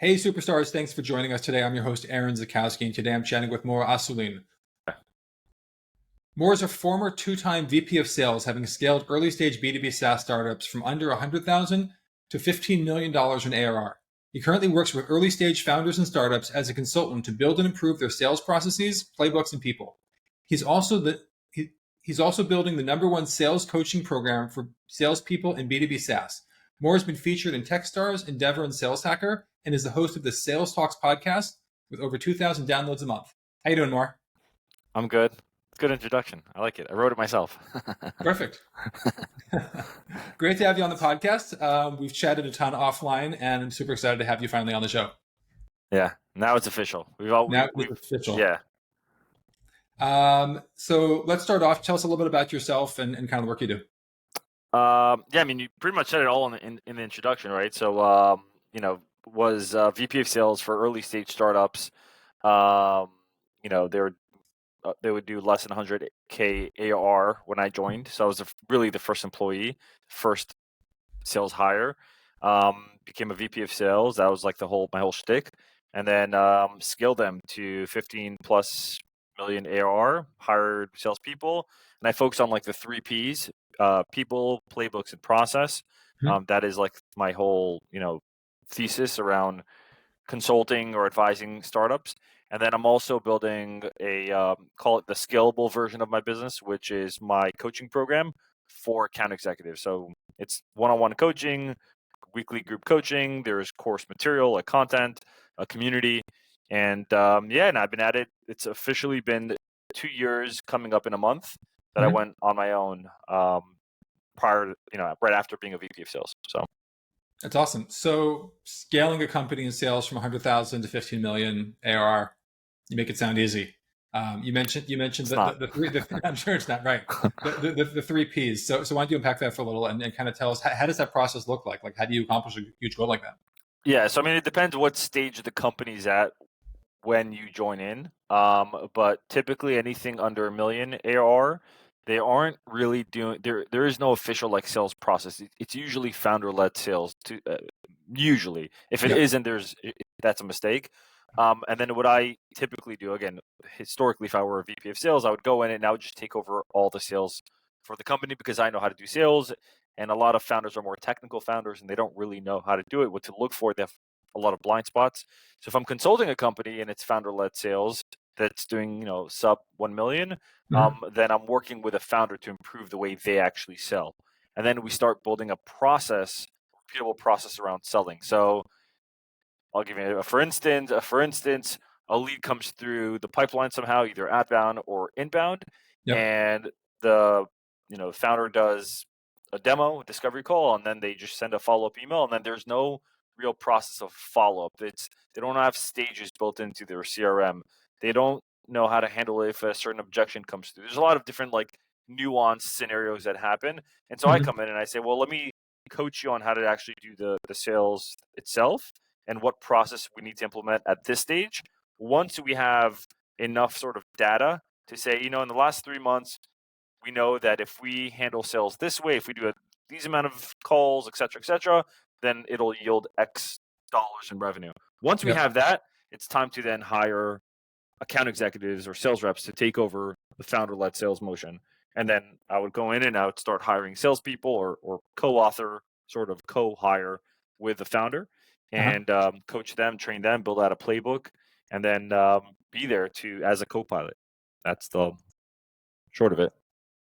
Hey, superstars, thanks for joining us today. I'm your host, Aaron Zakowski, and today I'm chatting with Mor Assouline. Mor is a former two-time VP of sales, having scaled early-stage B2B SaaS startups from under $100,000 to $15 million in ARR. He currently works with early-stage founders and startups as a consultant to build and improve their sales processes, playbooks, and people. He's also he's also building the number one sales coaching program for salespeople in B2B SaaS. Mor has been featured in Techstars, Endeavor, and Sales Hacker, and is the host of the Sales Talks podcast with over 2,000 downloads a month. How you doing, Mor? I'm good. Good introduction. I like it. I wrote it myself. Perfect. Great to have you on the podcast. We've chatted a ton offline, and I'm super excited to have you finally on the show. Yeah, now it's official. Now it's official. Yeah. So let's start off. Tell us a little bit about yourself and kind of the work you do. Yeah, I mean, you pretty much said it all in the introduction, right? So, was VP of sales for early stage startups. They would do less than 100K AR when I joined. So I was really the first employee, first sales hire. Became a VP of sales. That was like my whole shtick. And then scaled them to 15 plus million ARR, hired salespeople. And I focused on like the three Ps, people, playbooks, and process. That is like my whole, thesis around consulting or advising startups. And then I'm also building call it the scalable version of my business, which is my coaching program for account executives. So it's one-on-one coaching, weekly group coaching. There's course material, like content, a community, and and I've been at it. It's officially been 2 years, coming up in a month, that I went on my own. Right after being a VP of sales. So That's awesome. So scaling a company in sales from 100,000 to 15 million ARR, you make it sound easy. You mentioned the three. I'm sure it's not right. The three Ps. So why don't you unpack that for a little and kind of tell us how does that process look like? Like how do you accomplish a huge goal like that? Yeah, so I mean, it depends what stage the company's at when you join in. But typically anything under a million ARR, they aren't really doing there. There is no official like sales process. It's usually founder-led sales. Usually, if it Yeah. not that's a mistake. And then what I typically do, again, historically, if I were a VP of sales, I would go in and I would just take over all the sales for the company because I know how to do sales. And a lot of founders are more technical founders and they don't really know how to do it, what to look for. They have a lot of blind spots. So if I'm consulting a company and it's founder-led sales that's doing, sub 1 million, then I'm working with a founder to improve the way they actually sell. And then we start building a process, repeatable process around selling. So I'll give you for instance, a lead comes through the pipeline somehow, either outbound or inbound, Yep. and the founder does a demo, discovery call, and then they just send a follow-up email, and then there's no real process of follow-up. They don't have stages built into their CRM. They don't know how to handle it if a certain objection comes through. There's a lot of different like nuanced scenarios that happen, and so I come in and I say, well, let me coach you on how to actually do the sales itself and what process we need to implement at this stage. Once we have enough sort of data to say, in the last 3 months, we know that if we handle sales this way, if we do these amount of calls, et cetera, then it'll yield X dollars in revenue. Once we Yep. have that, it's time to then hire account executives or sales reps to take over the founder-led sales motion. And then I would go in and I would start hiring salespeople or co-author, sort of co-hire with the founder and coach them, train them, build out a playbook, and then be there as a co-pilot. That's the short of it.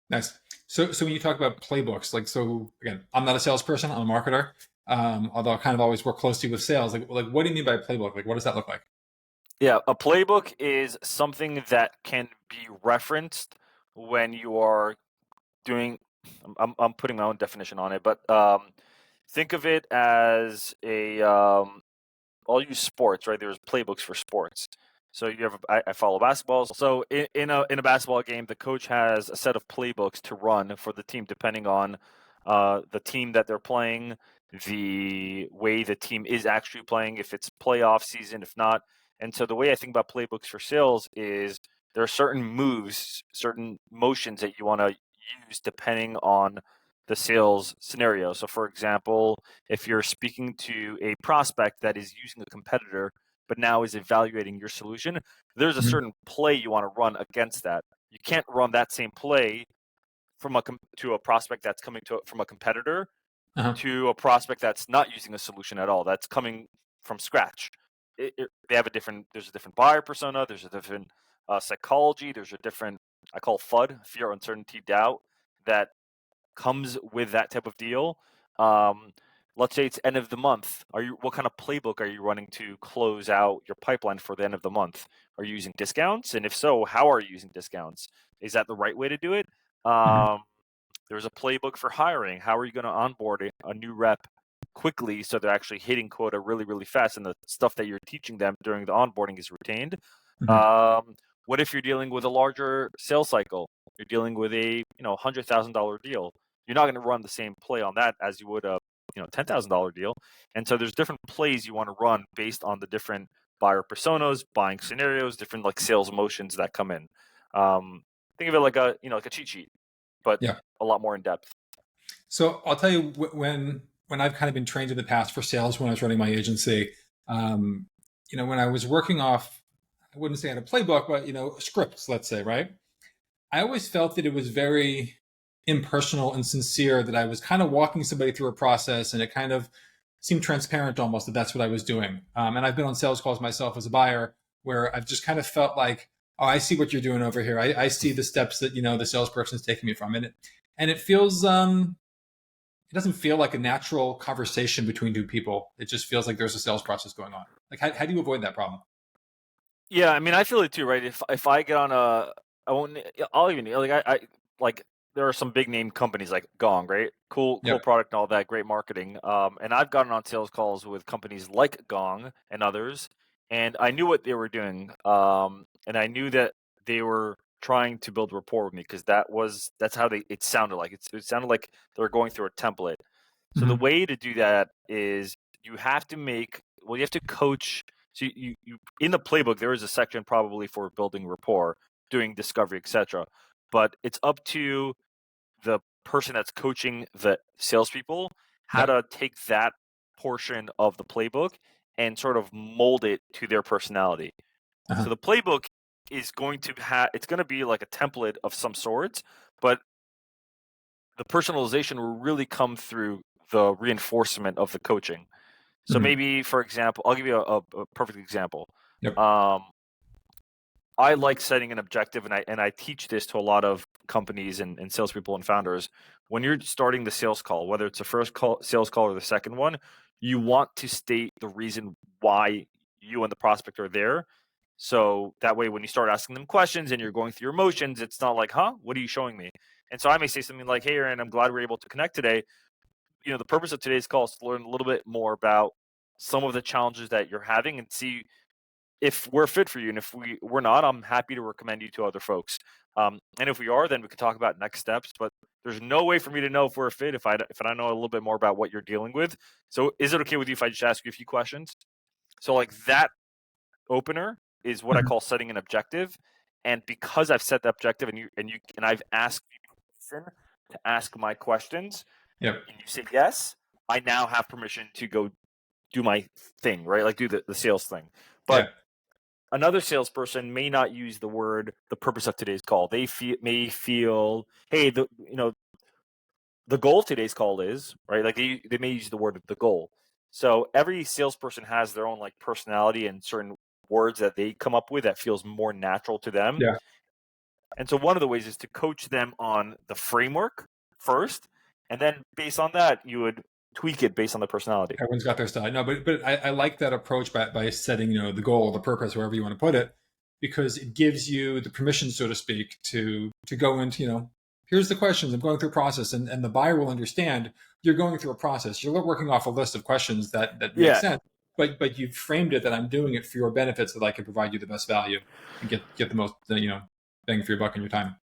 Nice. So when you talk about playbooks, like, so again, I'm not a salesperson, I'm a marketer. Although I kind of always work closely with sales. Like what do you mean by playbook? Like what does that look like? Yeah, a playbook is something that can be referenced when you are doing. I'm putting my own definition on it, but think of it as I'll use sports, right? There's playbooks for sports. So I follow basketball. So in a basketball game, the coach has a set of playbooks to run for the team, depending on the team that they're playing, the way the team is actually playing, if it's playoff season, if not. And so the way I think about playbooks for sales is there are certain moves, certain motions that you want to use depending on the sales scenario. So for example, if you're speaking to a prospect that is using a competitor but now is evaluating your solution, there's a Mhm. certain play you want to run against that. You can't run that same play to a prospect that's coming from a competitor Uh-huh. to a prospect that's not using a solution at all, that's coming from scratch. They have there's a different buyer persona, there's a different psychology, there's a different, I call FUD, fear, uncertainty, doubt, that comes with that type of deal. Um, let's say it's end of the month. What kind of playbook are you running to close out your pipeline for the end of the month? Are you using discounts? And if so, how are you using discounts? Is that the right way to do it? Mhm. There's a playbook for hiring. How are you going to onboard a new rep quickly so they're actually hitting quota really, really fast, and the stuff that you're teaching them during the onboarding is retained? Mhm. Um, what if you're dealing with a larger sales cycle? You're dealing with a $100,000 deal. You're not going to run the same play on that as you would a $10,000 deal. And so there's different plays you want to run based on the different buyer personas, buying scenarios, different like sales motions that come in. Think of it like a cheat sheet, but Yeah. a lot more in depth. So I'll tell you when I've kind of been trained in the past for sales when I was running my agency, um, when I was working off, I wouldn't say I had a playbook, but scripts, let's say, right? I always felt that it was very impersonal and sincere, that I was kind of walking somebody through a process, and it kind of seemed transparent almost that that's what I was doing. And I've been on sales calls myself as a buyer where I've just kind of felt like, oh, I see what you're doing over here. I see the steps that the salesperson is taking me from, and it feels it doesn't feel like a natural conversation between two people. It just feels like there's a sales process going on. Like, how do you avoid that problem? Yeah, I mean, I feel it too, right? If I get on I won't. I'll even like I like there are some big name companies like Gong, right? Cool Yep. product and all that, great marketing. And I've gotten on sales calls with companies like Gong and others, and I knew what they were doing. And I knew that they were trying to build rapport with me because that's how it sounded like. It sounded like they were going through a template. So the Mm-hmm. way to do that is you have to you have to coach. So you in the playbook there is a section probably for building rapport, doing discovery, etc. But it's up to the person that's coaching the salespeople how Yep. to take that portion of the playbook and sort of mold it to their personality. So Uh-huh. the playbook is going to it's going to be like a template of some sorts, but the personalization will really come through the reinforcement of the coaching. So Mm-hmm. maybe, for example, I'll give you a perfect example. Yep. Um, I like setting an objective, and I teach this to a lot of companies and salespeople and founders. When you're starting the sales call, whether it's the sales call or the second one, you want to state the reason why you and the prospect are there. So that way, when you start asking them questions and you're going through your emotions, it's not like, "Huh, what are you showing me?" And so I may say something like, "Hey, Aaron, I'm glad we're able to connect today. The purpose of today's call is to learn a little bit more about some of the challenges that you're having and see if we're fit for you. And if we're not, I'm happy to recommend you to other folks. And if we are, then we can talk about next steps. But there's no way for me to know if we're a fit if I don't know a little bit more about what you're dealing with. So is it okay with you if I just ask you a few questions? So like that opener is what I Mm-hmm. call setting an objective. And because I've set the objective and I've asked you to ask my questions, Yep. and you say yes, I now have permission to go do my thing, right? Like do the sales thing. But Yeah. another salesperson may not use the purpose of today's call. May feel, hey, the goal of today's call is, right? Like they may use the word the goal. So every salesperson has their own like personality and certain words that they come up with that feels more natural to them. Yeah. And so one of the ways is to coach them on the framework first, and then based on that, you would tweak it based on the personality. Everyone's got their style. No, but I like that approach by setting the goal, the purpose, wherever you want to put it, because it gives you the permission, so to speak, to go into here's the questions. I'm going through a process, and the buyer will understand you're going through a process. You're working off a list of questions that make Yeah, sense, but you've framed it that I'm doing it for your benefits, so that I can provide you the best value and get the most bang for your buck in your time.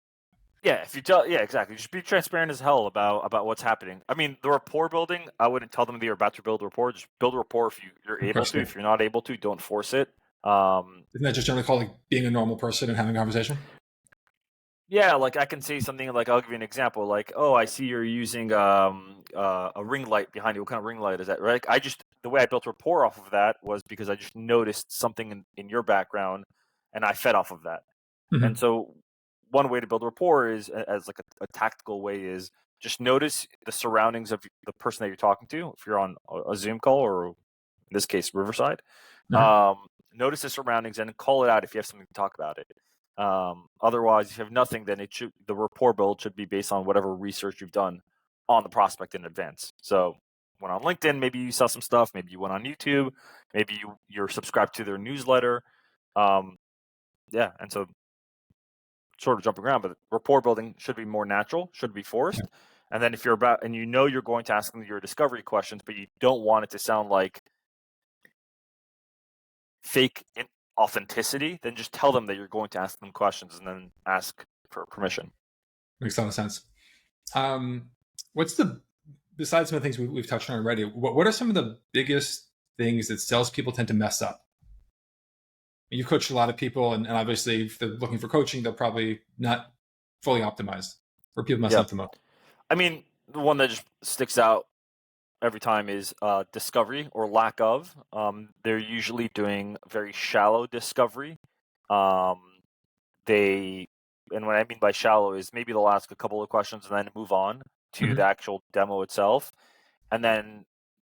yeah. Yeah, exactly. Just be transparent as hell about what's happening. I mean, the rapport building, I wouldn't tell them they're about to build rapport. Just build rapport if you're Of able course, to. yeah. If you're not able to, don't force it. Um, Isn't that just generally called like being a normal person and having a conversation? Yeah, like I can say something like, I'll give you an example. Like, oh, I see you're using a ring light behind you. What kind of ring light is that? Right? Like, the way I built rapport off of that was because I just noticed something in your background, and I fed off of that. And Hmm. so, one way to build rapport is, as like a tactical way, is just notice the surroundings of the person that you're talking to. If you're on a Zoom call, or in this case, Riverside, Uh-huh. notice the surroundings and call it out if you have something to talk about it. Otherwise, if you have nothing, then the rapport build should be based on whatever research you've done on the prospect in advance. So, went on LinkedIn, maybe you saw some stuff, maybe you went on YouTube, maybe you're subscribed to their newsletter. Um, yeah, and so sort of jumping around, but rapport building should be more natural, should be Yeah. forced. And then if you're about, and you're going to ask them your discovery questions, but you don't want it to sound like fake authenticity, then just tell them that you're going to ask them questions and then ask for permission. Makes a lot of sense. Um, what's the besides some of the things we've touched on already? What are some of the biggest things that salespeople tend to mess up? You've coached a lot of people, and obviously, if they're looking for coaching, they're probably not fully optimized. Where people mess Yep. up the most. I mean, the one that just sticks out every time is discovery or lack of. They're usually doing very shallow discovery. Um, they and what I mean by shallow is maybe they'll ask a couple of questions and then move on to the Hmm. actual demo itself, and then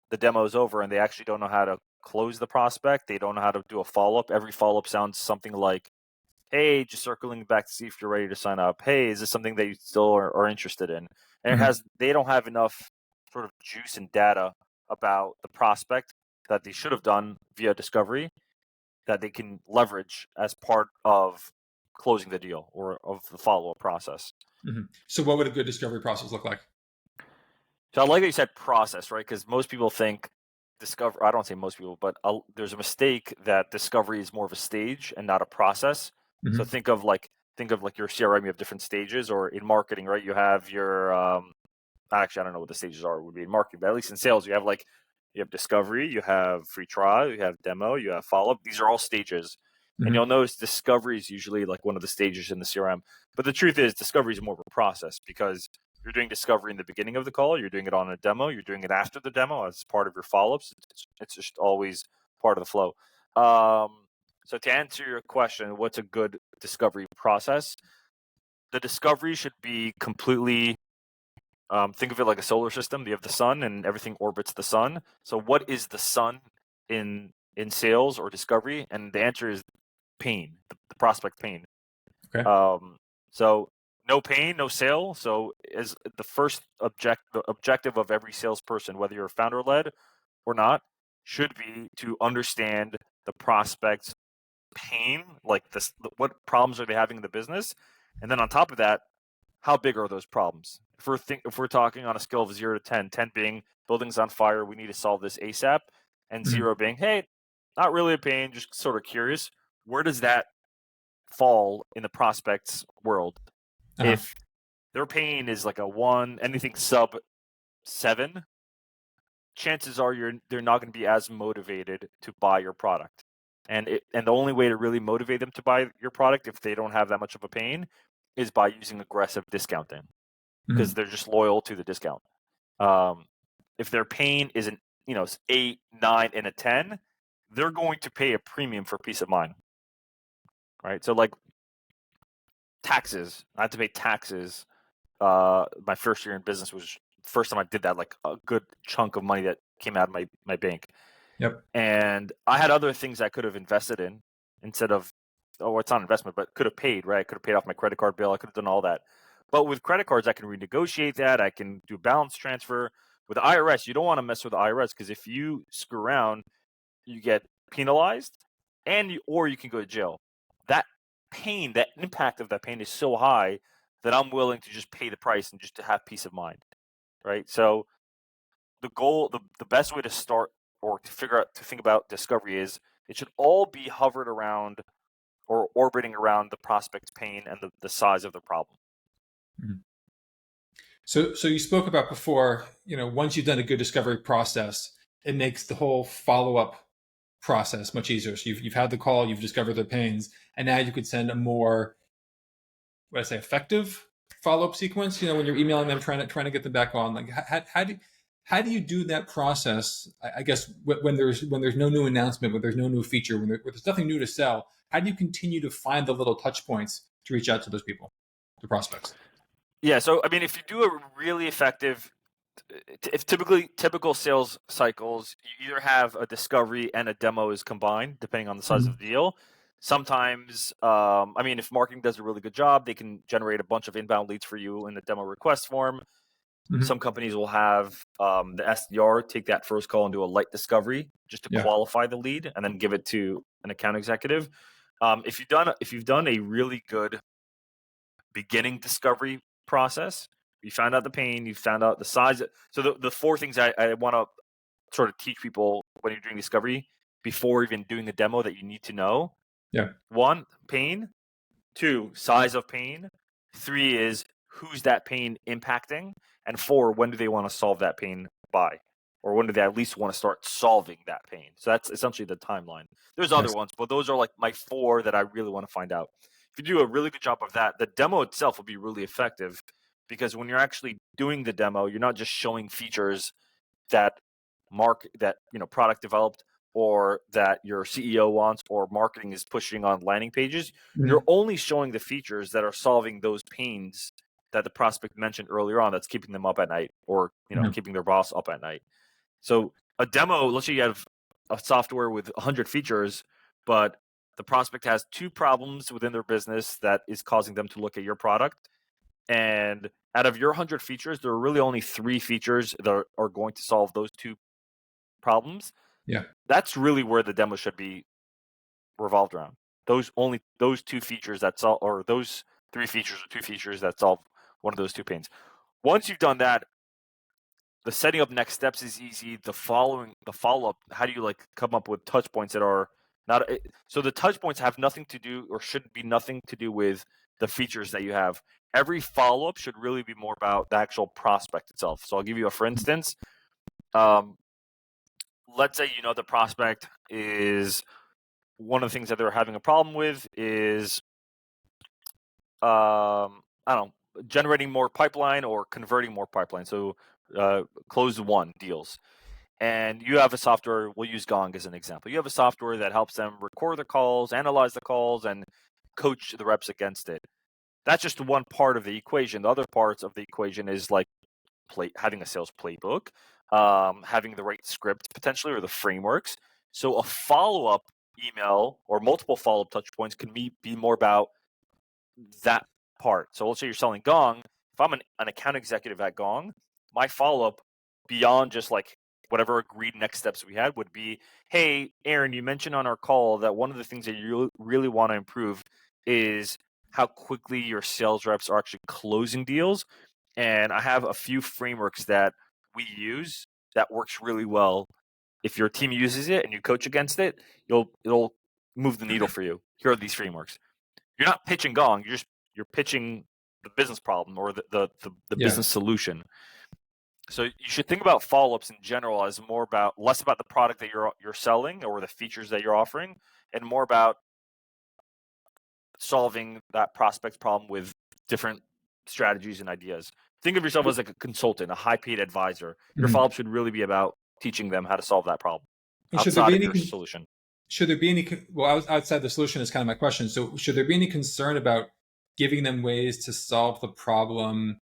the demo is over and they actually don't know how to close the prospect. They don't know how to do a follow-up. Every follow-up sounds something like, hey, just circling back to see if you're ready to sign up. Hey, is this something that you still are interested in? And Hmm. they don't have enough sort of juice and data about the prospect that they should have done via discovery that they can leverage as part of closing the deal or of the follow-up process. Hmm. So, what would a good discovery process look like? So I like that you said process, right? Because most people think discover. I don't say most people, but there's a mistake that discovery is more of a stage and not a process. So Hmm. think of like your CRM. You have different stages, or in marketing, right? You have your actually I don't know what the stages are would be in marketing, but at least in sales, you have discovery, you have free trial, you have demo, you have follow up. These are all stages, and you'll Hmm. notice discovery is usually like one of the stages in the CRM. But the truth is, discovery is more of a process because you're doing discovery in the beginning of the call, you're doing it on a demo, you're doing it after the demo as part of your follow ups. It's just always part of the flow. So to answer your question, what's a good discovery process? The discovery should be completely think of it like a solar system. You have the sun, and everything orbits the sun. So, what is the sun in sales or discovery? And the answer is pain, the prospect pain. Okay. Um, so, no pain, no sale. So, as the first the objective of every salesperson, whether you're founder led or not, should be to understand the prospect's pain, like this, what problems are they having in the business, and then on top of that, how big are those problems? If we're talking on a scale of 0 to 10, 10 being buildings on fire, we need to solve this ASAP, and Hmm. 0 being, hey, not really a pain, just sort of curious. Where does that fall in the prospect's world? Uh-huh. If their pain is like a 1, anything sub 7, chances are they're not going to be as motivated to buy your product. And the only way to really motivate them to buy your product if they don't have that much of a pain is by using aggressive discounting because Hmm. they're just loyal to the discount. Um, if their pain is an 8, 9, and a 10, they're going to pay a premium for peace of mind, right? So like taxes, I had to pay taxes. My first year in business was the first time I did that, like a good chunk of money that came out of my bank. Yep. And I had other things I could have invested in instead of, oh, it's not an investment, but could have paid, right? I could have paid off my credit card bill. I could have done all that. But with credit cards, I can renegotiate that. I can do balance transfer. With the IRS, you don't want to mess with the IRS because if you screw around, you get penalized or you can go to jail. That pain, that impact of that pain is so high that I'm willing to just pay the price and just to have peace of mind, right? So the best way to start or to figure out to think about discovery is it should all be hovered around or orbiting around the prospect's pain and the size of the problem. Mhm. So you spoke about before, once you've done a good discovery process, it makes the whole follow up process much easier. So you've had the call, you've discovered their pains, and now you could send a more what I say, effective follow-up sequence? When you're emailing them, trying to get them back on. Like, how do you do that process? I guess when there's no new announcement, when there's no new feature, when there's nothing new to sell, how do you continue to find the little touch points to reach out to those people, the prospects? Yeah. So, I mean, if you do a really effective, if typical sales cycles, you either have a discovery and a demo is combined, depending on the size of the deal. Sometimes, I mean, if marketing does a really good job, they can generate a bunch of inbound leads for you in the demo request form. Some companies will have the SDR take that first call and do a light discovery just to qualify the lead, and then give it to an account executive. If you've done a really good beginning discovery process, you found out the pain, you found out the size. So the four things I want to sort of teach people when you're doing discovery before even doing the demo that you need to know. Yeah. 1, pain. 2, size of pain. 3 is who's that pain impacting. And 4, when do they want to solve that pain by? Or when do they at least want to start solving that pain? So that's essentially the timeline. There's other ones, but those are like my 4 that I really want to find out. If you do a really good job of that, the demo itself will be really effective, because when you're actually doing the demo, you're not just showing features that product developed or that your CEO wants or marketing is pushing on landing pages. You're only showing the features that are solving those pains that the prospect mentioned earlier on, that's keeping them up at night, or keeping their boss up at night. So a demo, let's say you have a software with 100 features, but the prospect has 2 problems within their business that is causing them to look at your product. And out of your 100 features, there are really only 3 features that are going to solve those 2 problems. Yeah. That's really where the demo should be revolved around. Those 2 features that solve, or those 3 features or 2 features that solve one of those 2 pains. Once you've done that, the setting up next steps is easy. The follow-up, how do you come up with touch points that are not, so the touch points have nothing to do, or should be nothing to do with the features that you have. Every follow-up should really be more about the actual prospect itself. So I'll give you a for instance. Let's say the prospect is, one of the things that they're having a problem with is I don't know, generating more pipeline or converting more pipeline. So close won deals. And you have a software, we'll use Gong as an example. You have a software that helps them record the calls, analyze the calls, and coach the reps against it. That's just one part of the equation. The other parts of the equation is like having a sales playbook, having the right script potentially, or the frameworks. So a follow-up email or multiple follow-up touch points can be more about that part. So let's say you're selling Gong. If I'm an account executive at Gong, my follow-up beyond just whatever agreed next steps we had would be, hey, Aaron, you mentioned on our call that one of the things that you really want to improve is how quickly your sales reps are actually closing deals. And I have a few frameworks that we use that works really well. If your team uses it and you coach against it, it'll move the needle for you. Here are these frameworks. You're not pitching Gong. You're pitching the business problem or the business solution. So you should think about follow-ups in general as less about the product that you're selling or the features that you're offering, and more about solving that prospect's problem with different strategies and ideas. Think of yourself as like a consultant, a high-paid advisor. Your follow-up should really be about teaching them how to solve that problem outside of your solution. Should there be any, outside the solution is kind of my question. So should there be any concern about giving them ways to solve the problem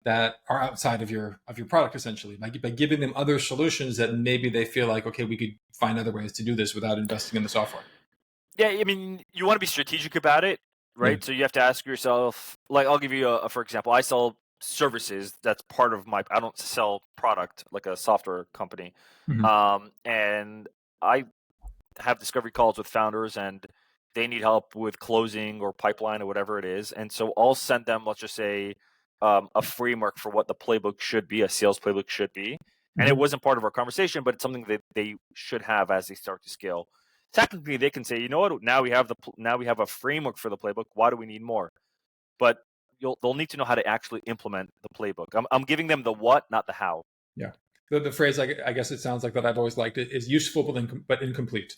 that are outside of your product, essentially, by giving them other solutions that maybe they feel like, okay, we could find other ways to do this without investing in the software? Yeah, I mean, you want to be strategic about it, right? So you have to ask yourself, I'll give you for example, I sell services. That's part of I don't sell product like a software company. And I have discovery calls with founders, and they need help with closing or pipeline or whatever it is. And so I'll send them, let's just say, a framework for what the playbook should be, a sales playbook should be. And it wasn't part of our conversation, but it's something that they should have as they start to scale. Technically, they can say, you know what? Now we have a framework for the playbook. Why do we need more? But they'll need to know how to actually implement the playbook. I'm giving them the what, not the how. Yeah. The phrase, I guess it sounds like that I've always liked it, is useful but incomplete.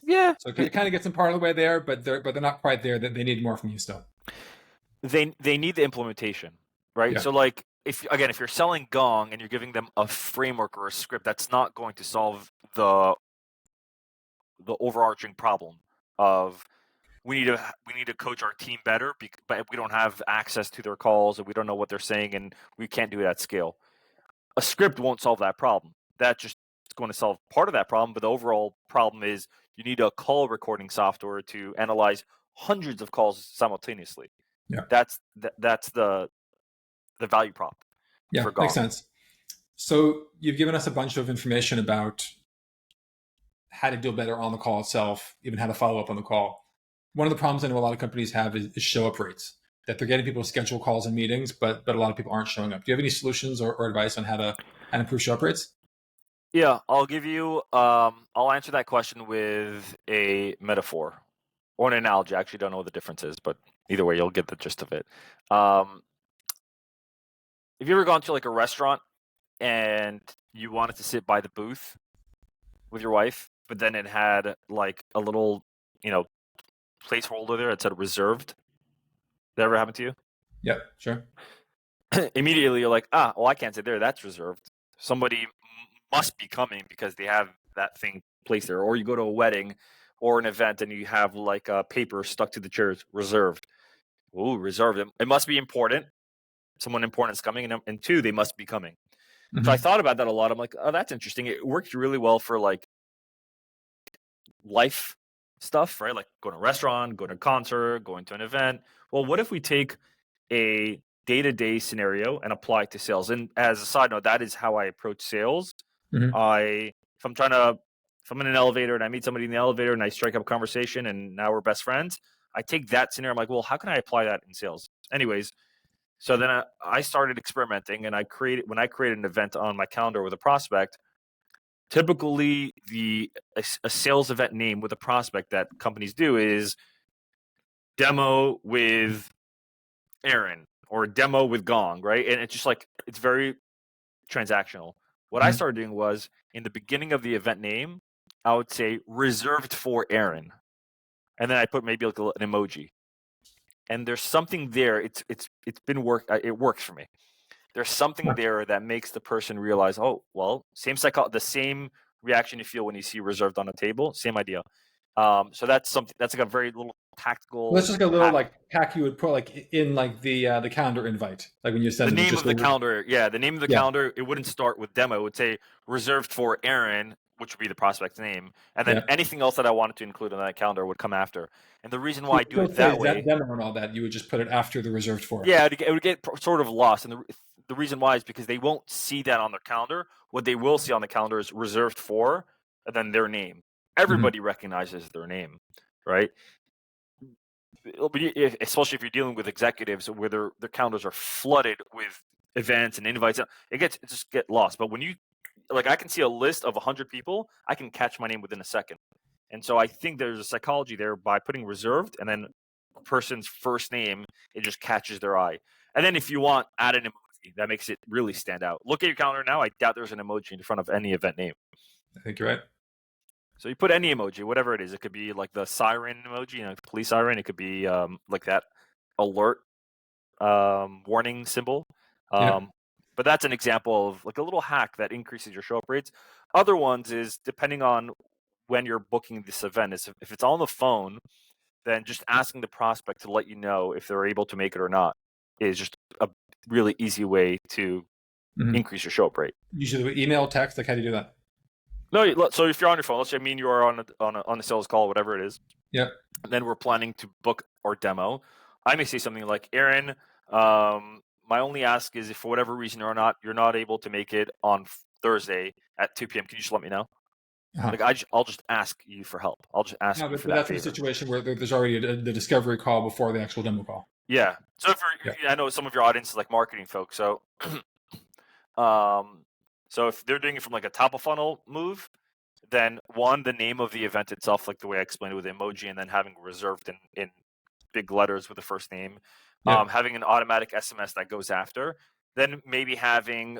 Yeah. So it kind of gets them part of the way there, but they're not quite there. That they need more from you still. they need the implementation, right? Yeah. So like if you're selling Gong and you're giving them a framework or a script, that's not going to solve the overarching problem of we need to coach our team better, but we don't have access to their calls and we don't know what they're saying and we can't do it at scale. A script won't solve that problem. That just is going to solve part of that problem, but the overall problem is you need a call recording software to analyze hundreds of calls simultaneously. Yeah. That's the value prop Yeah. for Makes Gong. sense. So you've given us a bunch of information about how to do better on the call itself, even how to follow up on the call. One of the problems I know a lot of companies have is show up rates, that they're getting people to schedule calls and meetings, but a lot of people aren't showing up. Do you have any solutions or advice on how to improve show up rates? Yeah, I'll give you. I'll answer that question with a metaphor or an analogy. I actually don't know what the difference is, but either way, you'll get the gist of it. Um, have you ever gone to like a restaurant and you wanted to sit by the booth with your wife, but then it had like a little, placeholder there that said reserved? That ever happened to you? Yeah, sure. Immediately, you're like, well, I can't sit there. That's reserved. Somebody must be coming because they have that thing placed there. Or you go to a wedding or an event and you have like a paper stuck to the chairs, reserved. Ooh, reserved. It must be important. Someone important is coming, and two, they must be coming. So I Mm-hmm. thought about that a lot. I'm like, oh, that's interesting. It worked really well for like life stuff, right? Like going to a restaurant, going to a concert, going to an event. Well, what if we take a day-to-day scenario and apply it to sales? And as a side note, that is how I approach sales. Mm-hmm. If I'm in an elevator and I meet somebody in the elevator and I strike up a conversation and now we're best friends, I take that scenario. I'm like, well, how can I apply that in sales? Anyways, so then I started experimenting and when I created an event on my calendar with a prospect, typically a sales event name with a prospect that companies do is demo with Aaron or demo with Gong, right? And it's just like it's very transactional. What I Mm-hmm. started doing was in the beginning of the event name, I would say reserved for Aaron, and then I put maybe like an emoji. And there's something there. It's been work. It works for me. There's something there that makes the person realize, oh, well, the same reaction you feel when you see reserved on a table, same idea. So that's something that's like a very little Well, that's tactical just like a little hack. like hack you would put like in like the calendar invite, like when you The send it, name just of the calendar, the name of the yeah, calendar, it wouldn't start with demo. It would say reserved for Aaron, which would be the prospect's name, and then yeah. anything else that I wanted to include on that calendar would come after. And the reason So why you I do still it say that way, demo and all that. You would just put it after the reserved for. it would get sort of lost. And the reason why is because they won't see that on their calendar. What they will see on the calendar is reserved for, and then their name. Mm-hmm. Everybody recognizes their name, right? Especially if you're dealing with executives where their calendars are flooded with events and invites, it just get lost. But when you like, I can see a list of 100 people, I can catch my name within a second. And so I think there's a psychology there by putting reserved and then a person's first name, it just catches their eye. And then if you want, add an emoji that makes it really stand out. Look at your calendar now. I doubt there's an emoji in front of any event name. I think you're right. So you put any emoji, whatever it is. It could be like the siren emoji, the police siren. It could be like that alert warning symbol. Yeah. But that's an example of like a little hack that increases your show up rates. Other ones is depending on when you're booking this event. Is if it's on the phone, then just asking the prospect to let you know if they're able to make it or not is just a really easy way to Mm-hmm. increase your show up rate. Usually with email, text, like how do you do that? No, so if you're on your phone, let's say you are on a sales call, whatever it is, Yeah. and then we're planning to book or demo. I may say something like, Aaron, my only ask is if for whatever reason or not you're not able to make it on Thursday at 2 p.m. Can you just let me know? Uh-huh. Like I'll just ask you for help. I'll just ask No, you for but that that's in a favor. situation where there's already the discovery call before the actual demo call. Yeah. So Yeah. I know some of your audience is like marketing folks. So, so if they're doing it from like a top of funnel move, then the name of the event itself, like the way I explained it with emoji, and then having reserved in big letters with the first name, Yeah. having an automatic SMS that goes after, then maybe having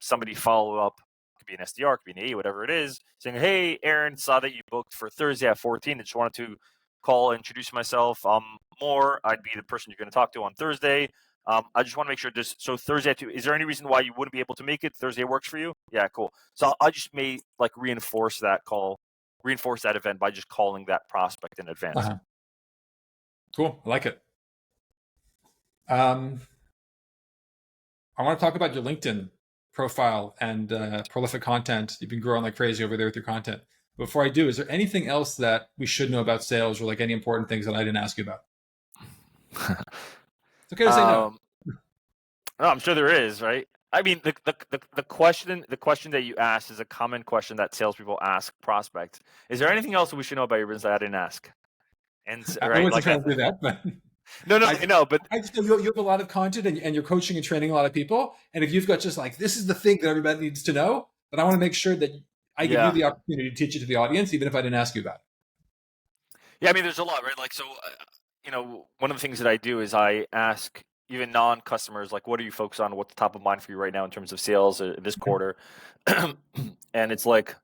somebody follow up, could be an SDR, could be an AE, whatever it is, saying, hey, Aaron, saw that you booked for Thursday at 14 and just wanted to call, introduce myself. I'm Mor. I'd be the person you're going to talk to on Thursday. I just want to make sure this. So Thursday, is there any reason why you wouldn't be able to make it? Thursday works for you? Yeah, cool. So I just may like reinforce that event by just calling that prospect in advance. Cool. I like it. I want to talk about your LinkedIn profile and prolific content. You've been growing like crazy over there with your content. Before I do, is there anything else that we should know about sales, or like any important things that I didn't ask you about? It's okay to say no. No, I'm sure there is, right? I mean, the question that you asked is a common question that salespeople ask prospects. Is there anything else that we should know about your business that I didn't ask? And I right, wasn't like trying to do that, but no, I know, but I just know you have a lot of content, and you're coaching and training a lot of people. And if you've got just like, this is the thing that everybody needs to know, then I want to make sure that I give you the opportunity to teach it to the audience, even if I didn't ask you about it. Yeah, I mean, there's a lot, right? Like, so, one of the things that I do is I ask even non-customers, like, what are you focused on? What's top of mind for you right now in terms of sales this quarter? And it's like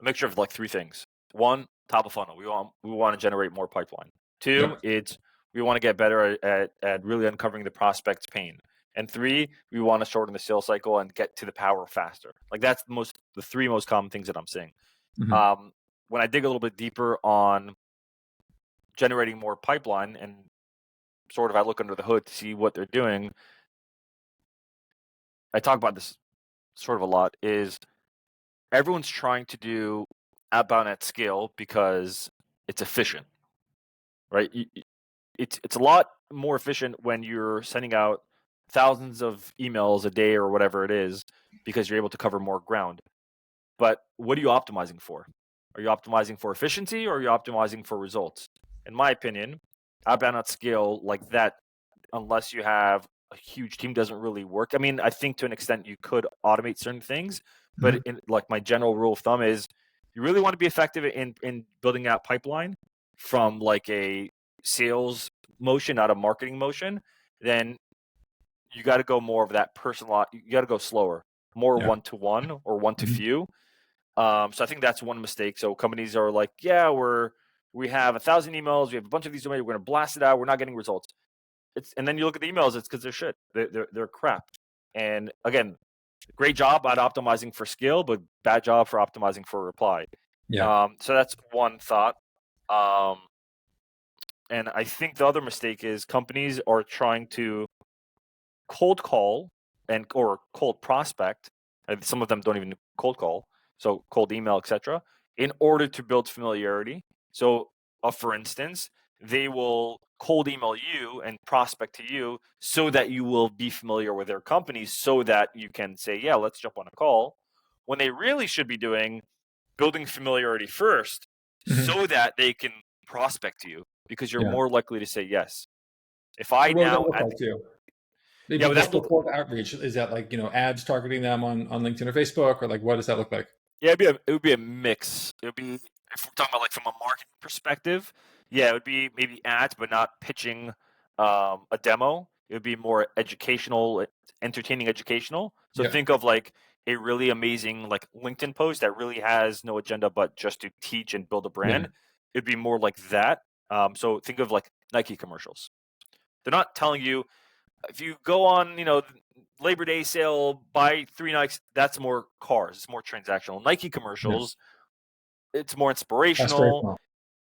a mixture of like three things. One, top of funnel. We want to generate more pipeline. Two, it's we want to get better at really uncovering the prospect's pain. And three, we want to shorten the sales cycle and get to the power faster. Like that's the three most common things that I'm seeing. When I dig a little bit deeper on generating more pipeline and sort of I look under the hood to see what they're doing, I talk about this sort of a lot, is everyone's trying to do outbound at scale because it's efficient, right? It's a lot more efficient when you're sending out thousands of emails a day or whatever it is because you're able to cover more ground. But what are you optimizing for? Are you optimizing for efficiency or are you optimizing for results? In my opinion, outbound at scale like that, unless you have a huge team, doesn't really work. I mean, I think to an extent you could automate certain things, but like my general rule of thumb is you really want to be effective in building out pipeline from like a sales motion, not a marketing motion, then you got to go more of that personal. You got to go slower, more one-to-one or one-to-few. So I think that's one mistake. So companies are like, yeah, we have 1,000 emails, we have a bunch of these emails, we're going to blast it out, we're not getting results. And then you look at the emails, it's because they're shit. They're crap. And again, great job at optimizing for skill, but bad job for optimizing for reply. So that's one thought. And I think the other mistake is companies are trying to cold call or cold prospect. Some of them don't even cold call, so cold email, etc., in order to build familiarity. So, for instance, they will cold email you and prospect to you so that you will be familiar with their company, so that you can say, "Yeah, let's jump on a call." When they really should be doing building familiarity first, so that they can prospect to you, because you're more likely to say yes. If I what now would that look like to you? Maybe what's the cold outreach? Is that like, ads targeting them on LinkedIn or Facebook, or like what does that look like? Yeah, it would be a mix. It would be, if we're talking about like from a marketing perspective, yeah, it would be maybe ads, but not pitching a demo. It would be more educational, entertaining educational. So think of like a really amazing like LinkedIn post that really has no agenda but just to teach and build a brand. It'd be more like that. So think of like Nike commercials. They're not telling you, if you go on, Labor Day sale, buy 3 Nikes, that's more cars. It's more transactional. Nike commercials, it's more inspirational.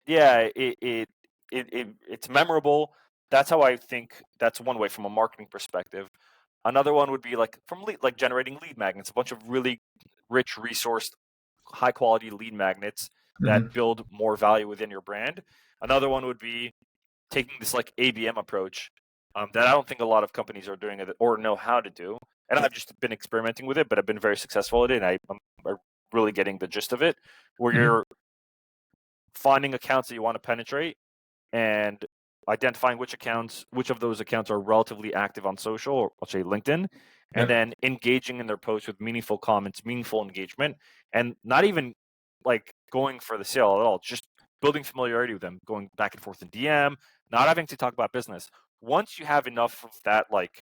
Yeah, it's memorable. That's how I think. That's one way from a marketing perspective. Another one would be like from like generating lead magnets, a bunch of really rich, resourced, high quality lead magnets that build more value within your brand. Another one would be taking this like ABM approach that I don't think a lot of companies are doing it or know how to do. And I've just been experimenting with it, but I've been very successful at it. And I'm really getting the gist of it, where you're finding accounts that you want to penetrate and identifying which of those accounts are relatively active on social, or I'll say LinkedIn, and then engaging in their posts with meaningful comments, meaningful engagement, and not even like going for the sale at all, just building familiarity with them, going back and forth in DM, not having to talk about business. Once you have enough of that like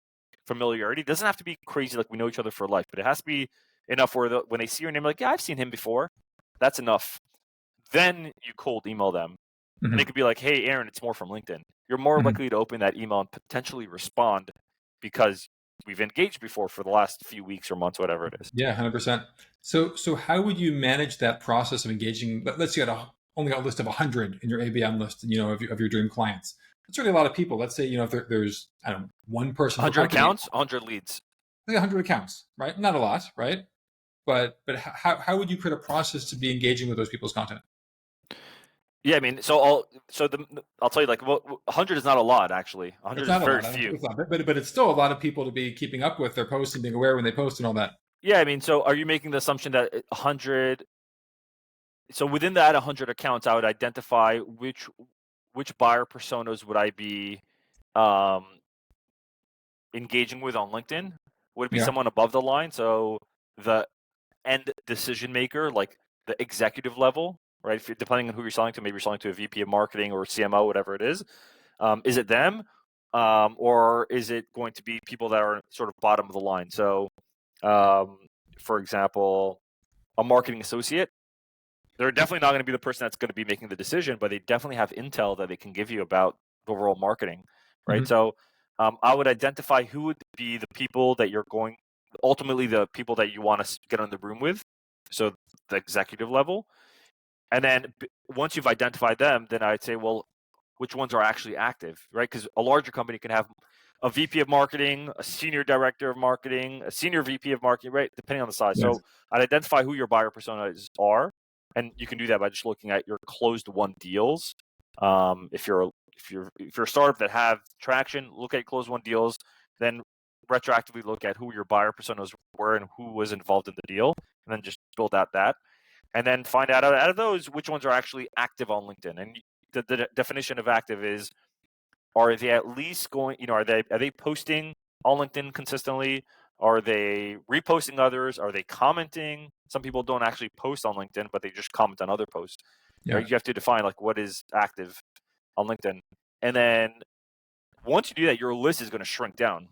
familiarity, it doesn't have to be crazy like we know each other for life, but it has to be enough where when they see your name, like, yeah, I've seen him before. That's enough. Then you cold email them And it could be like, hey, Aaron, it's more from LinkedIn. You're more Mhm. likely to open that email and potentially respond because we've engaged before for the last few weeks or months, whatever it is. Yeah, 100%. So how would you manage that process of engaging? Let's say you had only got a list of 100 in your ABM list, of your dream clients. That's really a lot of people. Let's say, if there's, I don't know, one person per 100 company, accounts, 100 leads. like 100 accounts, right? Not a lot, right? But how would you create a process to be engaging with those people's content? Yeah, I mean, I'll tell you, like, 100 is not a lot, actually. 100 It's is not a very lot. few. It's not, but it's still a lot of people to be keeping up with their posts and being aware when they post and all that. Yeah, I mean, so are you making the assumption that 100? So within that 100 accounts, I would identify which buyer personas would I be um, engaging with on LinkedIn. Would it be Yeah. someone above the line? So the end decision maker, like the executive level, right? Depending on who you're selling to, maybe you're selling to a VP of marketing or CMO, whatever it is. Is it them? Or is it going to be people that are sort of bottom of the line? So, for example, a marketing associate, they're definitely not going to be the person that's going to be making the decision, but they definitely have intel that they can give you about the overall marketing, right? Hmm. So I would identify who would be the people that you're going, ultimately the people that you want to get in the room with, so the executive level. And then once you've identified them, then I'd say, well, which ones are actually active, right? Because a larger company can have a VP of marketing, a senior director of marketing, a senior VP of marketing, right? Depending on the size. Yes. So I'd identify who your buyer personas are, and you can do that by just looking at your closed won deals. If you're a startup that have traction, look at closed won deals, then retroactively look at who your buyer personas were and who was involved in the deal, and then just build out that, and then find out of those which ones are actually active on LinkedIn. And the definition of active is, are they at least going, are they posting on LinkedIn consistently? Are they reposting others? Are they commenting? Some people don't actually post on LinkedIn, but they just comment on other posts. Yeah. Right? You have to define like what is active on LinkedIn. And then once you do that, your list is going to shrink down.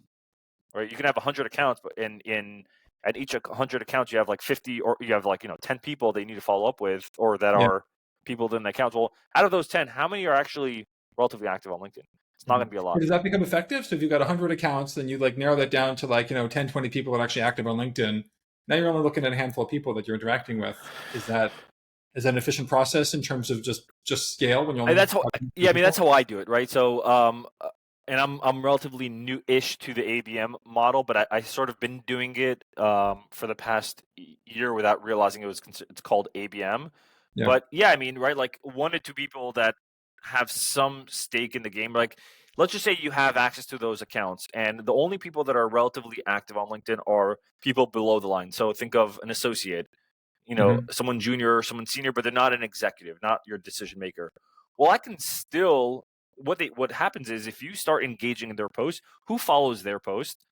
Right? You can have 100 accounts, but in at each 100 accounts, you have like 50, or you have like 10 people they need to follow up with, or that Yeah. are people within the accounts. Well, out of those 10, how many are actually relatively active on LinkedIn? It's not going to be a lot. Does that become effective? So if you've got 100 accounts, then you like narrow that down to 10, 20 people that are actually active on LinkedIn. Now you're only looking at a handful of people that you're interacting with. Is that an efficient process in terms of just scale when you only That's how, have 2 yeah, I mean, that's people? how I do it, right? So, and I'm relatively new-ish to the ABM model, but I sort of been doing it for the past year without realizing it's called ABM. Yeah. But yeah, I mean, right, like 1 to 2 people that have some stake in the game. Like, let's just say you have access to those accounts, and the only people that are relatively active on LinkedIn are people below the line. So think of an associate, Hmm. someone junior, someone senior, but they're not an executive, not your decision maker. Well, I can still, what happens is, if you start engaging in their post, who follows their post?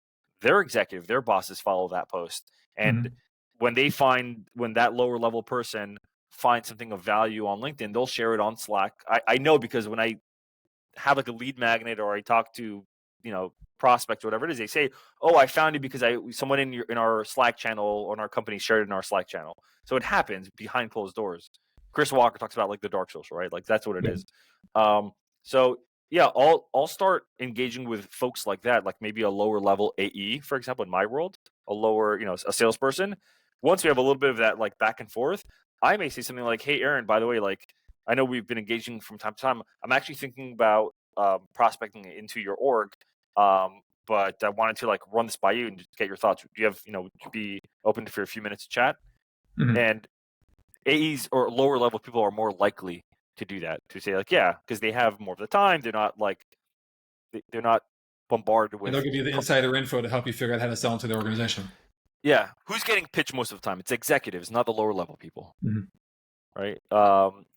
Their executive, their bosses follow that post. And Hmm. when that lower level person finds something of value on LinkedIn, they'll share it on Slack. I know, because when I have like a lead magnet, or I talk to, prospects or whatever it is, they say, "Oh, I found you because someone in our Slack channel, or in our company, shared it in our Slack channel." So it happens behind closed doors. Chris Walker talks about like the dark social, right? Like that's what it Yeah. is. So yeah, I'll start engaging with folks like that, like maybe a lower level AE, for example, in my world, a lower, a salesperson. Once we have a little bit of that like back and forth, I may say something like, "Hey, Aaron, by the way, like I know we've been engaging from time to time. I'm actually thinking about prospecting into your org, but I wanted to like run this by you and just get your thoughts. Do you have, would you be open for a few minutes to chat?" Hmm. And AEs or lower level people are more likely to do that, to say like, yeah, because they have more of the time. They're not like they're not bombarded And they'll with give you the insider info to help you figure out how to sell into the organization. yeah. Who's getting pitched most of the time? It's executives, not the lower level people. Hmm. Right?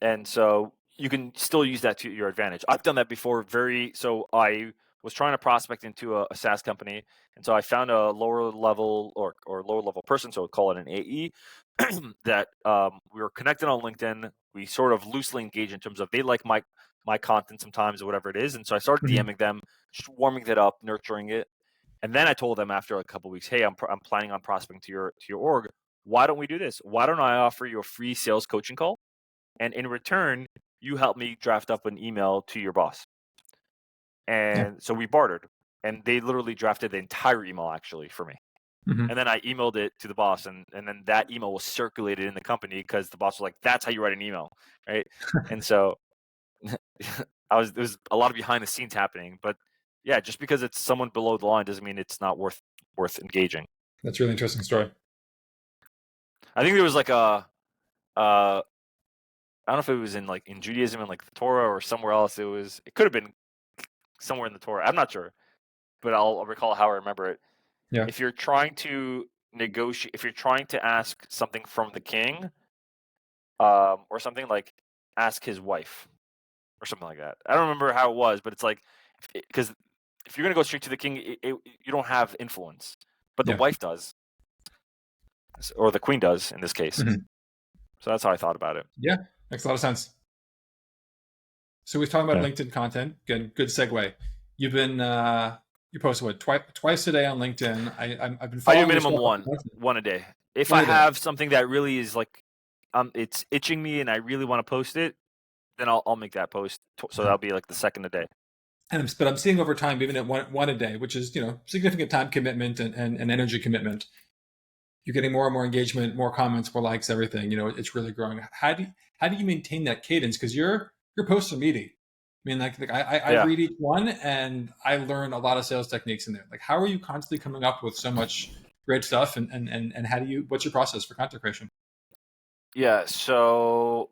And so you can still use that to your advantage. I've done that before. So I was trying to prospect into a SaaS company, and so I found a lower level or lower level person, so we'll call it an AE, that we were connected on LinkedIn. We sort of loosely engage in terms of they like my content sometimes, or whatever it is, and so I started Hmm. DMing them, just warming that up, nurturing it, and then I told them after a couple of weeks, "Hey, I'm planning on prospecting to your org. Why don't we do this? Why don't I offer you a free sales coaching call? And in return, you help me draft up an email to your boss. Yeah. And so we bartered, and they literally drafted the entire email actually for me. Hmm. And then I emailed it to the boss, and then that email was circulated in the company because the boss was like, "That's how you write an email, right?" And so there was a lot of behind the scenes happening, but yeah, just because it's someone below the line doesn't mean it's not worth engaging. That's a really interesting story. I think there was like I don't know if it was in Judaism and like the Torah or somewhere else. It could have been somewhere in the Torah. I'm not sure, but I'll recall how I remember it. Yeah. If you're trying to negotiate, if you're trying to ask something from the king, or something like ask his wife or something like that. I don't remember how it was, but it's like because if you're gonna go straight to the king, you don't have influence, but the Yeah. wife does, or the queen does in this case. Hmm. So that's how I thought about it. Yeah. Makes a lot of sense. So we've talked about Yeah. LinkedIn content. Good segue. You've been you post what twice a day on LinkedIn. I've been I do following your minimum stuff. one a day. If One I a day. have something that really is like, it's itching me and I really want to post it, then I'll make that post. So that'll be like the second a day. But I'm seeing over time, even at one a day, which is significant time commitment and energy commitment. You're getting more and more engagement, more comments, more likes, everything. It's really growing. How do you maintain that cadence? Because your posts are meaty. I mean, like I Yeah. read each one and I learn a lot of sales techniques in there. Like, how are you constantly coming up with so much great stuff? And how do you? What's your process for content creation? Yeah. So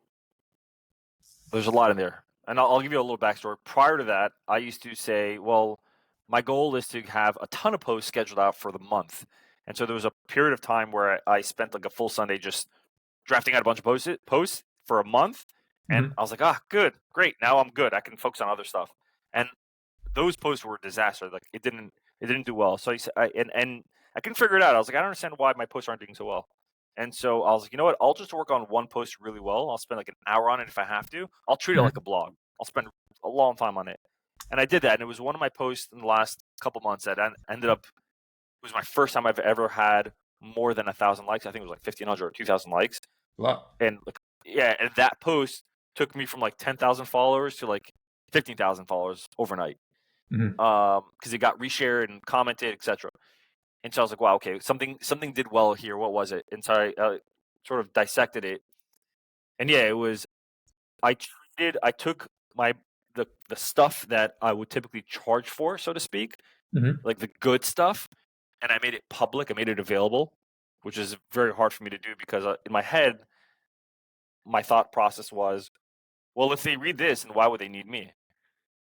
there's a lot in there. And I'll give you a little backstory. Prior to that, I used to say, well, my goal is to have a ton of posts scheduled out for the month. And so there was a period of time where I spent like a full Sunday just drafting out a bunch of posts for a month. And Mm-hmm. I was like, good, great. Now I'm good. I can focus on other stuff. And those posts were a disaster. Like it didn't do well. So and I couldn't figure it out. I was like, I don't understand why my posts aren't doing so well. And so I was like, you know what? I'll just work on one post really well. I'll spend like an hour on it if I have to. I'll treat it like a blog. I'll spend a long time on it. And I did that. And it was one of my posts in the last couple months that ended up. It was my first time I've ever had more than 1,000 likes. I think it was like 1,500 or 2,000 likes. A lot. And like, yeah, and that post took me from like 10,000 followers to like 15,000 followers overnight. Mm-hmm. Because it got reshared and commented, etc. And so I was like, wow, okay, something did well here. What was it? And so I sort of dissected it. And yeah, it was I took my the stuff that I would typically charge for, so to speak, Mm-hmm. like the good stuff, and I made it public. I made it available, which is very hard for me to do because in my head, my thought process was, well, if they read this, then why would they need me?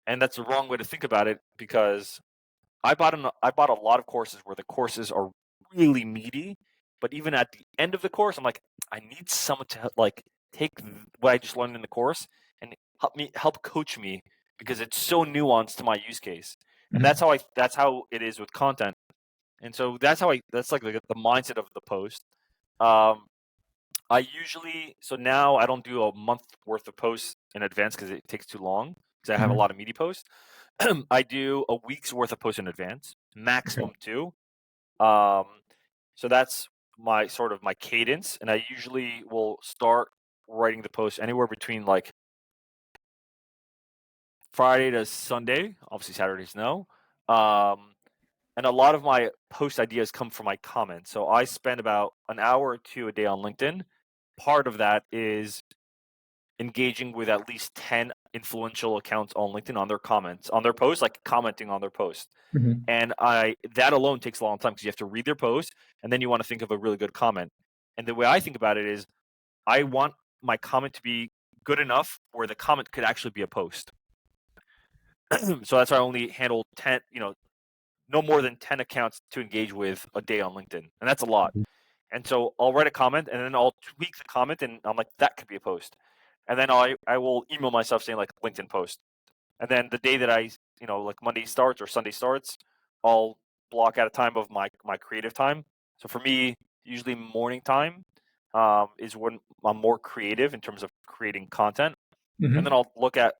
And that's the wrong way to think about it because I bought a lot of courses where the courses are really meaty, but even at the end of the course, I'm like, I need someone to like take what I just learned in the course and help coach me because it's so nuanced to my use case. And Mm-hmm. that's how it is with content. And so that's like the mindset of the post. Um, so now I don't do a month worth of posts in advance because it takes too long because I have a Mm-hmm. lot of meaty posts. I do a week's worth of posts in advance, Okay. maximum two. Um, so that's my cadence, and I usually will start writing the post anywhere between like Friday to Sunday. Obviously, Saturdays no. Um, and a lot of my post ideas come from my comments. So I spend about an hour or two a day on LinkedIn. Part of that is engaging with at least 10 influential accounts on LinkedIn on their comments, on their posts, like commenting on their post. Mm-hmm. And that alone takes a long time because you have to read their post and then you want to think of a really good comment. And the way I think about it is I want my comment to be good enough where the comment could actually be a post. So that's why I only handle 10, no more than 10 accounts to engage with a day on LinkedIn. And that's a lot. And so I'll write a comment and then I'll tweak the comment and I'm like, that could be a post. And then I will email myself saying like LinkedIn post. And then the day that like Monday starts or Sunday starts, I'll block out a time of my creative time. So for me, usually morning time is when I'm more creative in terms of creating content. And then Mm-hmm. I'll look at,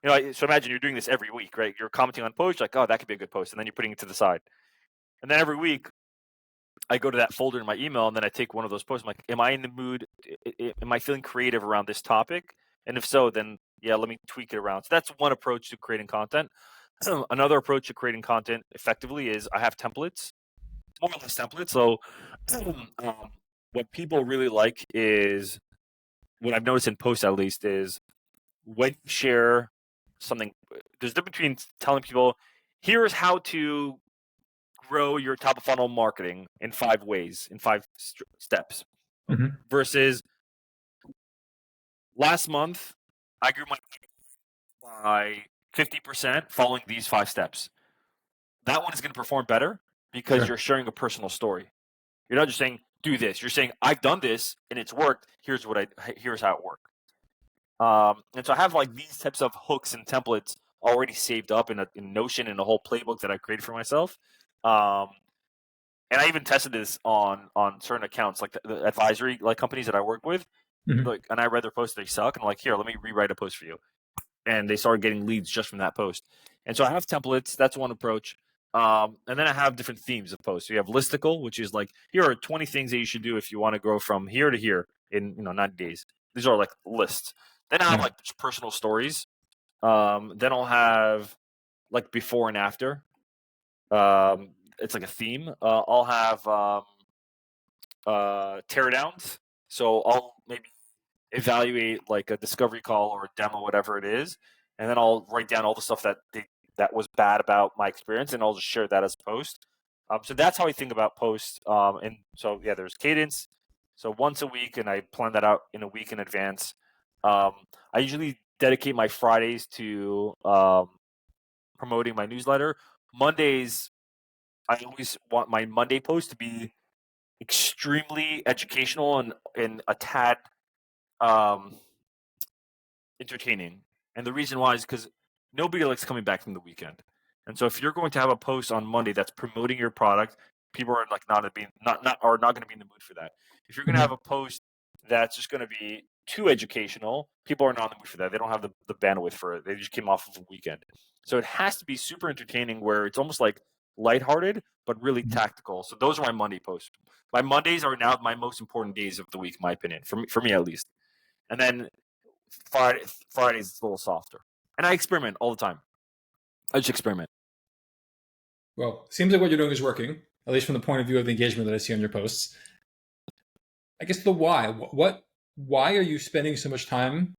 so imagine you're doing this every week, right? You're commenting on posts, like, oh, that could be a good post. And then you're putting it to the side. And then every week, I go to that folder in my email and then I take one of those posts. I'm like, am I in the mood? Am I feeling creative around this topic? And if so, then yeah, let me tweak it around. So that's one approach to creating content. Another approach to creating content effectively is I have templates, more or less templates. So what people really like is, what I've noticed in posts at least, is when you share something, there's a difference between telling people, here's how to grow your top of funnel marketing in 5 ways, in 5 steps, Mm-hmm. versus last month I grew my by 50% following these 5 steps. That one is going to perform better because Sure. you're sharing a personal story. You're not just saying do this. You're saying I've done this and it's worked. Here's how it worked. And so I have like these types of hooks and templates already saved up in Notion and a whole playbook that I created for myself. And I even tested this on certain accounts, like the advisory like companies that I work with. Mm-hmm. Like, and I read their posts, they suck, and I'm like, here, let me rewrite a post for you. And they started getting leads just from that post. And so I have templates. That's one approach. And then I have different themes of posts. So you have listicle, which is like, here are 20 things that you should do if you want to grow from here to here in 90 days. These are like lists. Then I have like personal stories. Then I'll have like before and after. It's like a theme. I'll have tear downs. So I'll maybe evaluate like a discovery call or a demo, whatever it is, and then I'll write down all the stuff that was bad about my experience, and I'll just share that as a post. So that's how I think about posts. And so yeah, there's cadence. So once a week, and I plan that out in a week in advance. I usually dedicate my Fridays to promoting my newsletter. Mondays, I always want my Monday post to be extremely educational and a tad entertaining. And the reason why is because nobody likes coming back from the weekend. And so if you're going to have a post on Monday that's promoting your product, people are like not going to be in the mood for that. If you're going to Mm-hmm. have a post that's just going to be too educational, people are not in the mood for that. They don't have the bandwidth for it. They just came off of a weekend. So it has to be super entertaining where it's almost like lighthearted, but really tactical. So those are my Monday posts. My Mondays are now my most important days of the week, in my opinion, for me at least. And then Fridays it's a little softer. And I experiment all the time. I just experiment. Well, seems like what you're doing is working, at least from the point of view of the engagement that I see on your posts. I guess the why. Why are you spending so much time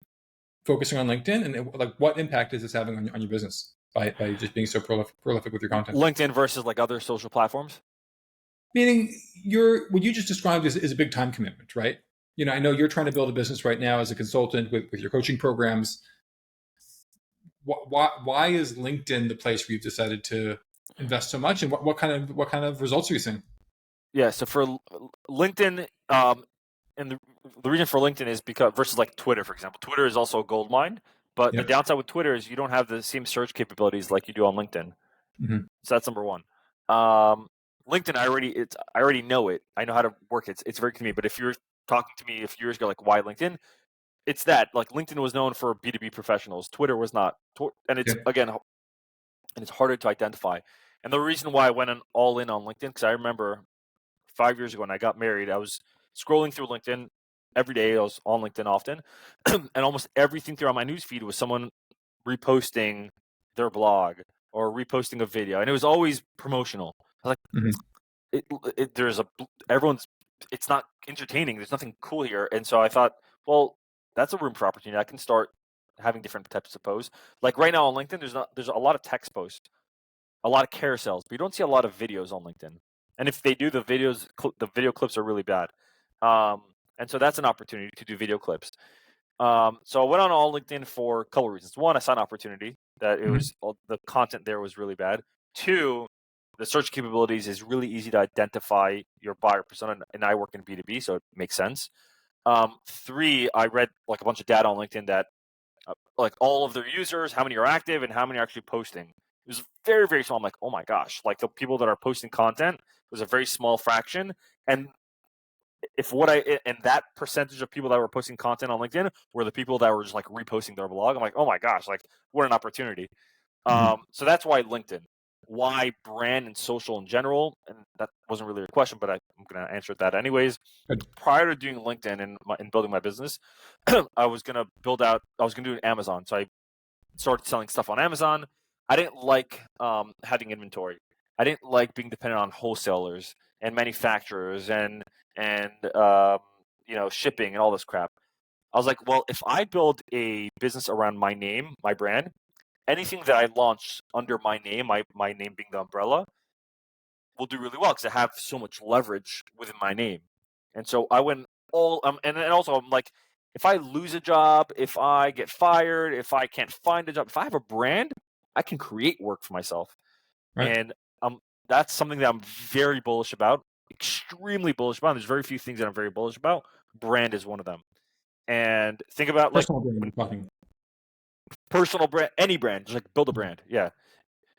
focusing on LinkedIn, and like what impact is this having on your business by just being so prolific with your content? LinkedIn versus like other social platforms. Meaning, what you just described is a big time commitment, right? I know you're trying to build a business right now as a consultant with your coaching programs. Why is LinkedIn the place where you've decided to invest so much, and what kind of results are you seeing? Yeah. So for LinkedIn, and the reason for LinkedIn is because versus like Twitter, for example, Twitter is also a gold mine. But the Yep. downside with Twitter is you don't have the same search capabilities like you do on LinkedIn. Mm-hmm. So that's number one. LinkedIn, I already know it. I know how to work it. It's very convenient. But if you're talking to me a few years ago, like why LinkedIn, it's that like LinkedIn was known for B2B professionals. Twitter was not. And it's Yep. again, and it's harder to identify. And the reason why I went all in on LinkedIn, because I remember 5 years ago when I got married, I was scrolling through LinkedIn every day. I was on LinkedIn often, and almost everything throughout my newsfeed was someone reposting their blog or reposting a video, and it was always promotional. I was Mm-hmm. like, everyone's. It's not entertaining. There's nothing cool here, and so I thought, well, that's a room for opportunity. I can start having different types of posts. Like right now on LinkedIn, there's a lot of text posts, a lot of carousels, but you don't see a lot of videos on LinkedIn. And if they do, the video clips are really bad. And so that's an opportunity to do video clips. So I went on all LinkedIn for a couple of reasons. One, I saw an opportunity that the content there was really bad. Two, the search capabilities is really easy to identify your buyer persona, and I work in B2B, so it makes sense. Three, I read like a bunch of data on LinkedIn that like all of their users, how many are active, and how many are actually posting. It was very, very small. I'm like, oh my gosh, like the people that are posting content was a very small fraction. And and that percentage of people that were posting content on LinkedIn were the people that were just like reposting their blog. I'm like, oh my gosh, like what an opportunity. Mm-hmm. So that's why LinkedIn. why brand and social in general, and that wasn't really a question, but I'm going to answer that anyways. Good. Prior to doing LinkedIn and building my business, I was going to do an Amazon. So I started selling stuff on Amazon. I didn't like having inventory. I didn't like being dependent on wholesalers and manufacturers and shipping and all this crap. I was like, well, if I build a business around my name, my brand, anything that I launch under my name, my name being the umbrella, will do really well because I have so much leverage within my name. And so I went and also I'm like, if I lose a job, if I get fired, if I can't find a job, if I have a brand, I can create work for myself. Right. And that's something that I'm very bullish about, extremely bullish about. There's very few things that I'm very bullish about. Brand is one of them. And think about Personal brand you're talking. personal brand, any brand, just like build a brand. Yeah.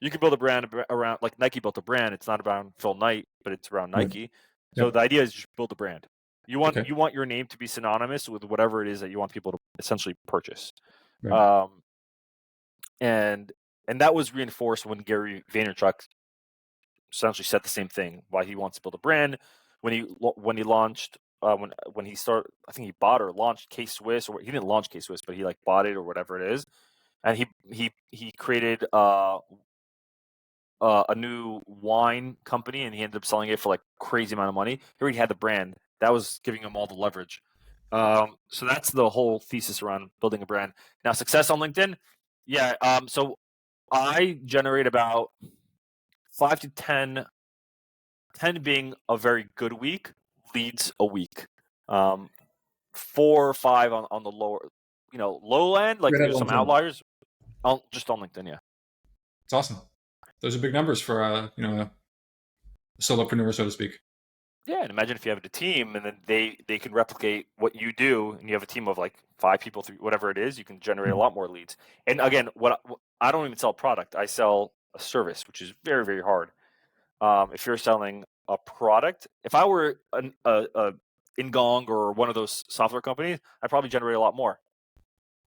You can build a brand around, like Nike built a brand. It's not about Phil Knight, but it's around Right. Nike. So Yep. the idea is just build a brand. You want Okay. you want your name to be synonymous with whatever it is that you want people to essentially purchase. Right. And that was reinforced when Gary Vaynerchuk essentially said the same thing. Why he wants to build a brand when he launched when he started. I think he bought or launched K Swiss, or he didn't launch K Swiss, but he like bought it or whatever it is, and he created a new wine company, and he ended up selling it for like crazy amount of money. He already had the brand that was giving him all the leverage. So that's the whole thesis around building a brand. Now, success on LinkedIn, yeah. So I generate about 5 to 10, 10 being a very good week, leads a week. 4 or 5 on the lower, low end. Like Right at there's some LinkedIn. outliers. Just on LinkedIn, yeah. It's awesome. Those are big numbers for a solopreneur, so to speak. Yeah, and imagine if you have a team and then they can replicate what you do, and you have a team of like 5 people, 3, whatever it is, you can generate a lot more leads. And again, what I don't even sell a product; I sell a service, which is very, very hard. If you're selling a product, if I were a Ingong or one of those software companies, I'd probably generate a lot more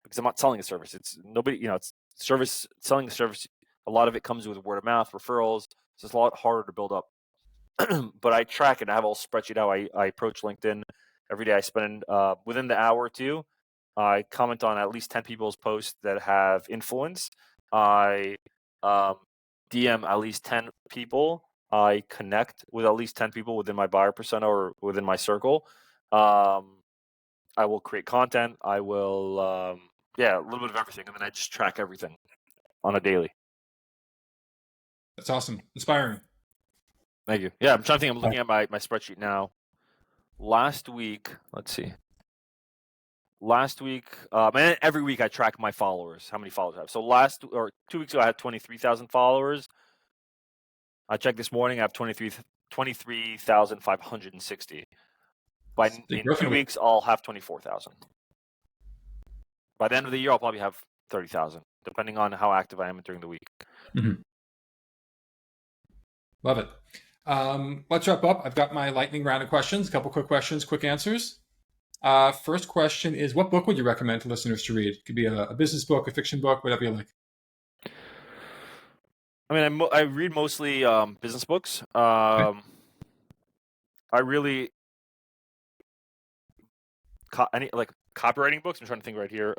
because I'm not selling a service. It's nobody, it's service selling a service. A lot of it comes with word of mouth, referrals. So it's a lot harder to build up. But I track it. I have a whole spreadsheet how I approach LinkedIn every day. I spend within the hour or two. I comment on at least 10 people's posts that have influence. I DM at least 10 people. I connect with at least 10 people within my buyer persona or within my circle. I will create content. I will, a little bit of everything. And then I just track everything on a daily. That's awesome. Inspiring. Thank you. Yeah, I'm trying to think. I'm looking at my spreadsheet now. Last week, let's see. And every week I track my followers, how many followers I have. So 2 weeks ago, I had 23,000 followers. I checked this morning, I have 23,560. In 2 weeks, I'll have 24,000. By the end of the year, I'll probably have 30,000, depending on how active I am during the week. Mm-hmm. Love it. Let's wrap up. I've got my lightning round of questions. A couple quick questions, quick answers. First question is, what book would you recommend to listeners to read? It could be a business book, a fiction book, whatever you like. I mean, I read mostly business books. Okay. I really any like copywriting books. I'm trying to think right here.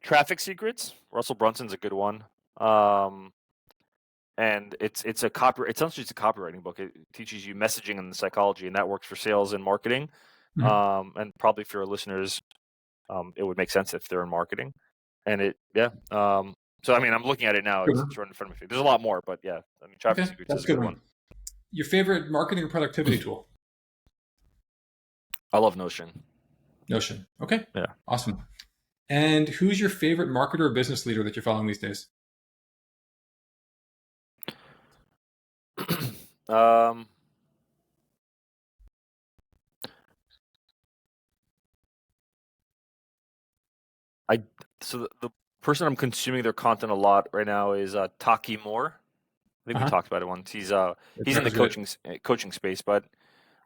Traffic Secrets. Russell Brunson's a good one. And it's essentially it's a copywriting book. It teaches you messaging and the psychology, and that works for sales and marketing. Mm-hmm. And probably for your listeners, it would make sense if they're in marketing. And so I mean, I'm looking at it now. It's right in front of me. There's a lot more, but yeah, I mean, Traffic Secrets is a good one. Your favorite marketing or productivity tool? I love Notion. Notion. Okay. Yeah. Awesome. And who's your favorite marketer or business leader that you're following these days? So the person I'm consuming their content a lot right now is Taki Moore. I think we talked about it once. He's in the coaching space, but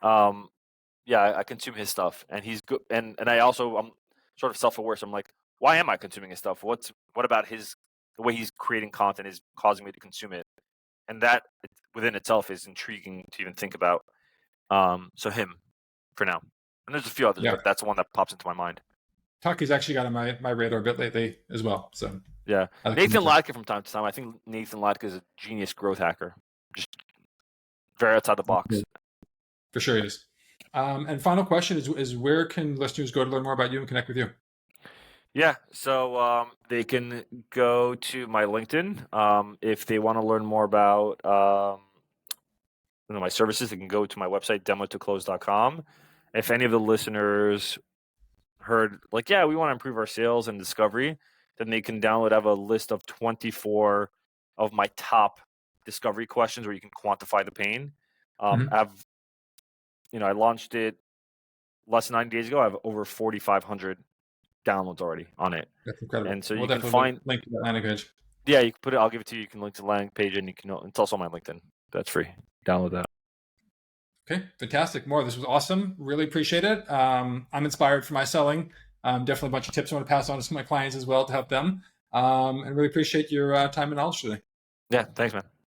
I consume his stuff, and he's good. And I'm sort of self-aware, so I'm like, why am I consuming his stuff? What about his the way he's creating content is causing me to consume it, and that within itself is intriguing to even think about. So him for now, and there's a few others, Yeah. but that's the one that pops into my mind. Taki's actually got on my radar a bit lately as well. So Yeah, I like Nathan Latka from time to time. I think Nathan Latka is a genius growth hacker, just very outside the box. For sure he is. And final question is where can listeners go to learn more about you and connect with you? Yeah, so they can go to my LinkedIn. If they want to learn more about my services, they can go to my website, demotoclose.com. If any of the listeners heard like, yeah, we want to improve our sales and discovery, then they can download. I have a list of 24 of my top discovery questions where you can quantify the pain. I launched it less than 90 days ago. I have over 4,500 downloads already on it. That's incredible. And so we'll you can definitely find link to the landing page. Yeah, you can put it. I'll give it to you. You can link to the landing page, and it's also on my LinkedIn. That's free. Download that. Okay, fantastic. Mor, this was awesome. Really appreciate it. I'm inspired for my selling. Definitely a bunch of tips I want to pass on to some of my clients as well to help them. And really appreciate your time and knowledge today. Yeah, thanks, man.